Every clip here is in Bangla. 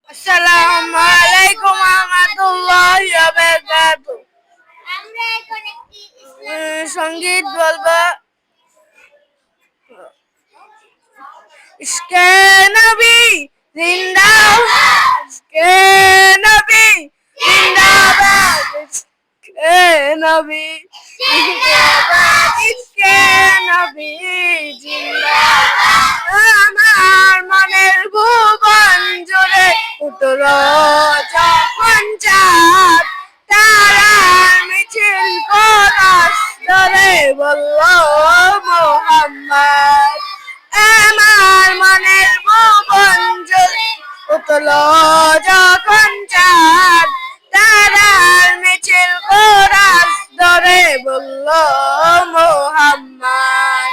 আসসালামু আলাইকুম ওয়া রাহমাতুল্লাহি ওয়া বারাকাতুহু। আমরা এখন একটি সঙ্গীত বলবো। ইশকে নবী জিন্দাবাদ, ইশকে নবী জিন্দাবাদ, ইশকে নবী জিন্দাবাদ, ইশকে নবী জিন্দাবাদ। আমার মনের ভুবন জুড়ে উঠল যখন চাঁদ, তারার মিছিল কোরআন ধরে বলল মোহাম্মদ। আমার মনের ভুবন জুড়ে উঠল যখন চাঁদ, তারার মিছিল কোরআন ধরে বলল মোহাম্মদ।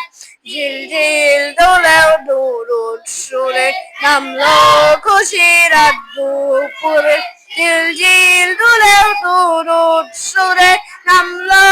ঝিলঝিল দোলেও দুরুদ সুরে নামলো খুশির রাত দুপুরে, ঝিলঝিল দোলেও দুরুদ সুরে নামলো